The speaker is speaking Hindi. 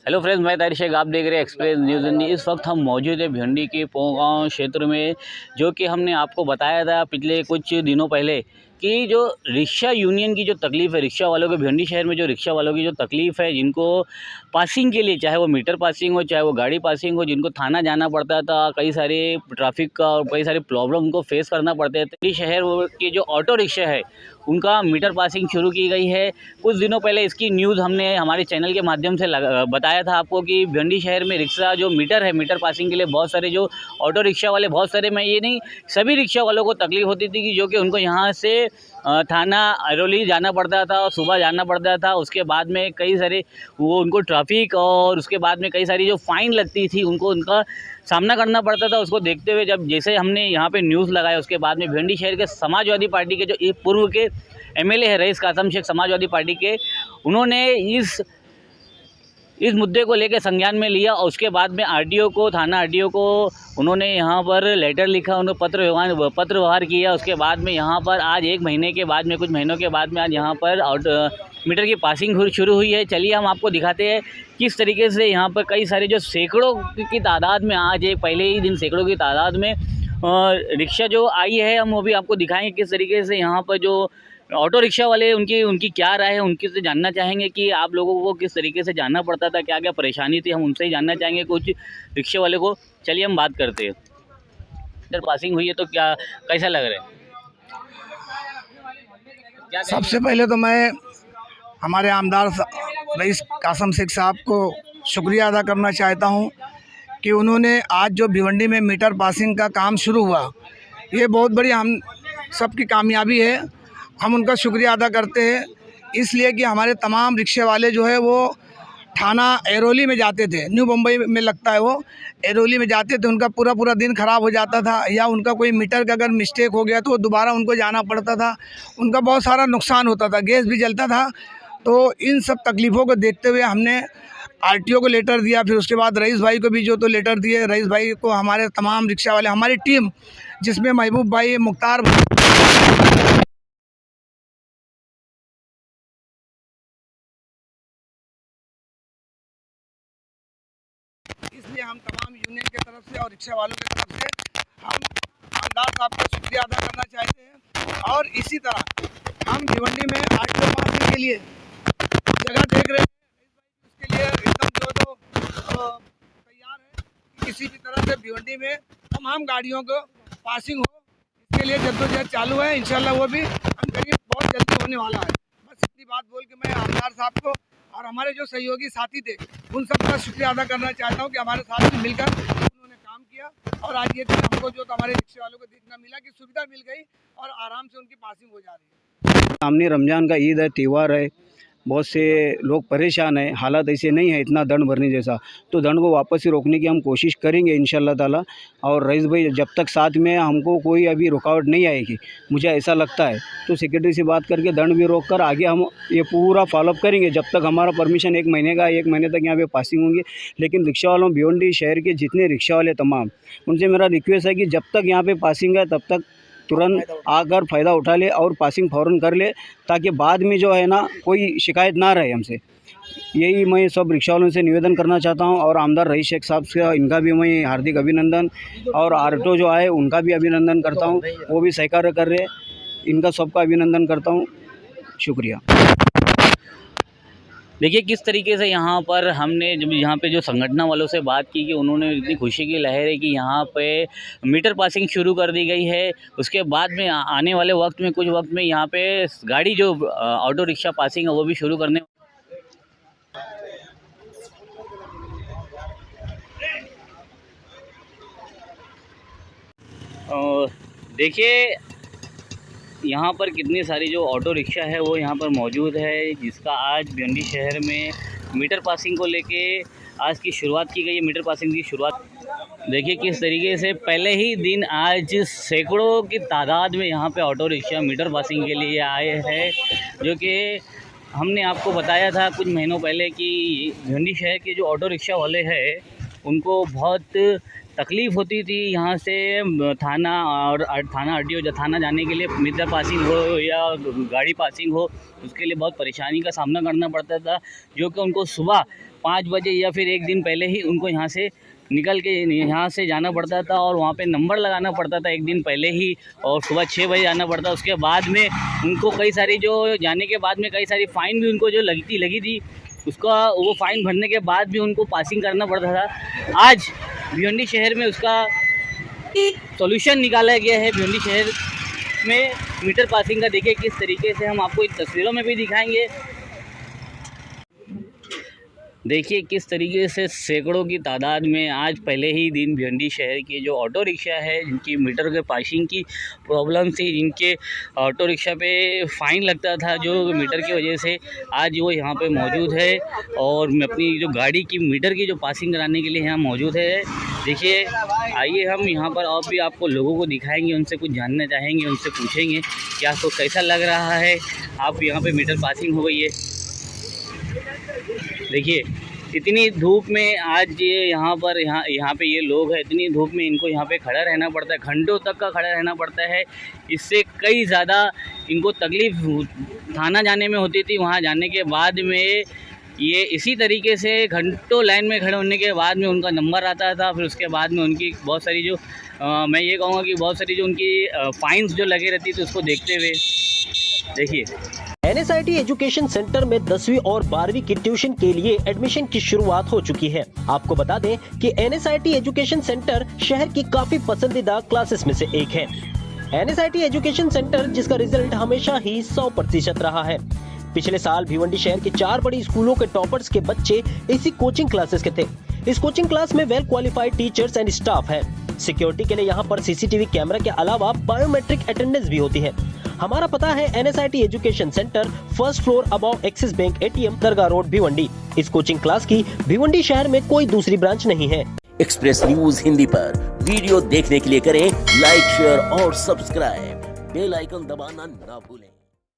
हेलो फ्रेंड्स, मैं तारिक शेख, आप देख रहे हैं एक्सप्रेस न्यूज़ हिंदी। इस वक्त हम मौजूद है भिंडी के पोगांव क्षेत्र में, जो कि हमने आपको बताया था पिछले कुछ दिनों पहले कि जो रिक्शा यूनियन की जो तकलीफ़ है, रिक्शा वालों के भिंडी शहर में जो रिक्शा वालों की जो तकलीफ़ है, जिनको पासिंग के लिए, चाहे वो मीटर पासिंग हो, चाहे वो गाड़ी पासिंग हो, जिनको थाना जाना पड़ता था, कई सारे ट्रैफिक का और कई सारे प्रॉब्लम उनको फेस करना पड़ते थे। भिंडी शहर के जो ऑटो रिक्शा है उनका मीटर पासिंग शुरू की गई है। कुछ दिनों पहले इसकी न्यूज़ हमने हमारे चैनल के माध्यम से बताया था आपको कि भिंडी शहर में रिक्शा जो मीटर है, मीटर पासिंग के लिए बहुत सारे जो ऑटो रिक्शा वाले, बहुत सारे, मैं ये नहीं, सभी रिक्शा वालों को तकलीफ़ होती थी कि जो कि उनको यहाँ से थाना अरौली जाना पड़ता था और सुबह जाना पड़ता था। उसके बाद में कई सारे वो उनको ट्रैफिक और उसके बाद में कई सारी जो फ़ाइन लगती थी उनको उनका सामना करना पड़ता था। उसको देखते हुए जब जैसे हमने यहाँ पे न्यूज़ लगाया, उसके बाद में भिंडी शहर के समाजवादी पार्टी के जो पूर्व के एमएलए है रईस कासम शेख, समाजवादी पार्टी के, उन्होंने इस मुद्दे को लेकर संज्ञान में लिया और उसके बाद में आरटीओ को, थाना आरटीओ को उन्होंने यहाँ पर लेटर लिखा, उन्होंने पत्र व्यवहार किया। उसके बाद में यहाँ पर आज एक महीने के बाद में, कुछ महीनों के बाद में आज यहाँ पर मीटर की पासिंग शुरू हुई है। चलिए हम आपको दिखाते हैं किस तरीके से यहाँ पर कई सारे जो सैकड़ों की तादाद में, आज एक पहले ही दिन सैकड़ों की तादाद में रिक्शा जो आई है, हम वो भी आपको दिखाएंगे किस तरीके से यहाँ पर जो ऑटो रिक्शा वाले उनकी क्या राय है, उनके से जानना चाहेंगे कि आप लोगों को किस तरीके से जाना पड़ता था, क्या क्या परेशानी थी, हम उनसे ही जानना चाहेंगे कुछ रिक्शे वाले को। चलिए हम बात करते हैं। इधर पासिंग हुई है तो क्या, कैसा लग रहा है? सबसे पहले तो मैं हमारे आमदार रईस कासम शेख साहब को शुक्रिया अदा करना चाहता हूं कि उन्होंने आज जो भिवंडी में मीटर पासिंग का काम शुरू हुआ, ये बहुत बड़ी हम सबकी कामयाबी है। हम उनका शुक्रिया अदा करते हैं इसलिए कि हमारे तमाम रिक्शे वाले जो है वो थाना एरोली में जाते थे, न्यू मुंबई में लगता है, वो एरोली में जाते थे, उनका पूरा दिन ख़राब हो जाता था, या उनका कोई मीटर का अगर मिस्टेक हो गया तो दोबारा उनको जाना पड़ता था, उनका बहुत सारा नुकसान होता था, गैस भी जलता था। तो इन सब तकलीफ़ों को देखते हुए हमने आरटीओ को लेटर दिया, फिर उसके बाद रईस भाई को भी जो तो लेटर दिए। रईस भाई को हमारे तमाम रिक्शा वाले, हमारी टीम जिसमें महबूब भाई, मुख्तार, इसलिए हम तमाम यूनियन की तरफ से और रिक्शा वालों की तरफ से हम आमदार साहब का शुक्रिया अदा करना चाहते हैं। और इसी तरह हम भिवंडी में आरटीओ पासिंग के लिए जगह देख रहे हैं, उसके लिए एकदम जो तैयार है कि किसी भी तरह से भिवंडी में तमाम गाड़ियों को पासिंग हो, इसके लिए जद्दोजहद चालू है। इंशाल्लाह वो भी हम करीब बहुत जल्दी होने वाला है। बस इतनी बात बोल के मैं आमदार साहब को और हमारे जो सहयोगी साथी थे उन सब का शुक्रिया अदा करना चाहता हूँ कि हमारे साथ में मिलकर उन्होंने काम किया और आज ये दिन हमको जो हमारे रिक्शे वालों को देखना मिला कि सुविधा मिल गई और आराम से उनकी पासिंग हो जा रही है। सामने रमज़ान का ईद है, त्यौहार है, बहुत से लोग परेशान हैं, हालात ऐसे नहीं है इतना दंड भरने जैसा, तो दंड को वापस से रोकने की हम कोशिश करेंगे इंशाल्लाह ताला। और रईस भाई जब तक साथ में हमको कोई अभी रुकावट नहीं आएगी, मुझे ऐसा लगता है, तो सेक्रेटरी से बात करके दंड भी रोक कर आगे हम ये पूरा फॉलोअप करेंगे जब तक हमारा परमिशन एक महीने तक यहाँ पे पासिंग होंगी। लेकिन रिक्शा वालों, भिवंडी शहर के जितने रिक्शा वाले तमाम, उनसे मेरा रिक्वेस्ट है कि जब तक यहाँ पे पासिंग है तब तक तुरंत आकर फ़ायदा उठा ले और पासिंग फ़ौरन कर ले, ताकि बाद में जो है ना कोई शिकायत ना रहे हमसे। यही मैं सब रिक्शा वालों से निवेदन करना चाहता हूं। और आमदार रईस शेख साहब से, इनका भी मैं हार्दिक अभिनंदन, और आरटीओ जो आए उनका भी अभिनंदन करता हूं, वो भी सहकार्य कर रहे, इनका सबका अभिनंदन करता हूं। शुक्रिया। देखिए किस तरीके से यहाँ पर हमने जब यहाँ पे जो संगठन वालों से बात की कि उन्होंने इतनी खुशी की लहर है कि यहाँ पे मीटर पासिंग शुरू कर दी गई है। उसके बाद में आने वाले वक्त में, कुछ वक्त में यहाँ पे गाड़ी जो ऑटो रिक्शा पासिंग है वो भी शुरू करने। देखिए यहाँ पर कितनी सारी जो ऑटो रिक्शा है वो यहाँ पर मौजूद है, जिसका आज भिवंडी शहर में मीटर पासिंग को लेके आज की शुरुआत की गई है। मीटर पासिंग की शुरुआत देखिए किस तरीके से पहले ही दिन आज सैकड़ों की तादाद में यहाँ पे ऑटो रिक्शा मीटर पासिंग के लिए आए हैं, जो कि हमने आपको बताया था कुछ महीनों पहले कि भिवंडी शहर के जो ऑटो रिक्शा वाले हैं उनको बहुत तकलीफ़ होती थी यहाँ से थाना और थाना आरटीओ थाना जाने के लिए, मीटर पासिंग हो या गाड़ी पासिंग हो, उसके लिए बहुत परेशानी का सामना करना पड़ता था, जो कि उनको सुबह 5 बजे या फिर एक दिन पहले ही उनको यहाँ से निकल के यहाँ से जाना पड़ता था और वहाँ पे नंबर लगाना पड़ता था एक दिन पहले ही, और सुबह 6 बजे जाना पड़ता। उसके बाद में उनको कई सारी जो जाने के बाद में कई सारी फ़ाइन भी उनको जो लगी थी, उसका वो फ़ाइन भरने के बाद भी उनको पासिंग करना पड़ता था। आज भिवंडी शहर में उसका सॉल्यूशन निकाला गया है। भिवंडी शहर में मीटर पासिंग का देखिए किस तरीके से, हम आपको इन तस्वीरों में भी दिखाएंगे। देखिए किस तरीके से सैकड़ों की तादाद में आज पहले ही दिन भिवंडी शहर के जो ऑटो रिक्शा है, जिनकी मीटर के पासिंग की प्रॉब्लम थी, जिनके ऑटो रिक्शा पे फ़ाइन लगता था जो मीटर की वजह से, आज वो यहाँ पे मौजूद है और मैं अपनी जो गाड़ी की मीटर की जो पासिंग कराने के लिए यहाँ मौजूद है। देखिए आइए हम यहाँ पर और भी आपको लोगों को दिखाएंगे, उनसे कुछ जानना चाहेंगे, उनसे पूछेंगे कि आपको कैसा लग रहा है, आप यहाँ पे मीटर पासिंग हो गई है। देखिए इतनी धूप में आज ये यहाँ पे ये लोग हैं, इतनी धूप में इनको यहाँ पे खड़ा रहना पड़ता है, घंटों तक का खड़ा रहना पड़ता है। इससे कई ज़्यादा इनको तकलीफ़ थाना जाने में होती थी। वहाँ जाने के बाद में ये इसी तरीके से घंटों लाइन में खड़े होने के बाद में उनका नंबर आता था। फिर उसके बाद में उनकी बहुत सारी जो मैं ये कहूँगा कि बहुत सारी जो उनकी फ़ाइन्स जो लगे रहती थी उसको देखते हुए देखिए NSIT एजुकेशन सेंटर में 10वीं और 12वीं की ट्यूशन के लिए एडमिशन की शुरुआत हो चुकी है। आपको बता दें कि NSIT एजुकेशन सेंटर शहर की काफी पसंदीदा क्लासेस में से एक है। NSIT एजुकेशन सेंटर जिसका रिजल्ट हमेशा ही 100% रहा है। पिछले साल भिवंडी शहर के 4 बड़ी स्कूलों के टॉपर्स के बच्चे इसी कोचिंग क्लासेस के थे। इस कोचिंग क्लास में well qualified teachers and staff है। सिक्योरिटी के लिए यहाँ पर CCTV कैमरा के अलावा बायोमेट्रिक अटेंडेंस भी होती है। हमारा पता है NSIT education centre, first floor above axis bank ATM, दरगाह रोड, भिवंडी। इस कोचिंग क्लास की भिवंडी शहर में कोई दूसरी ब्रांच नहीं है। एक्सप्रेस न्यूज हिंदी पर वीडियो देखने के लिए करें लाइक, शेयर और सब्सक्राइब। बेल आइकन दबाना ना भूलें।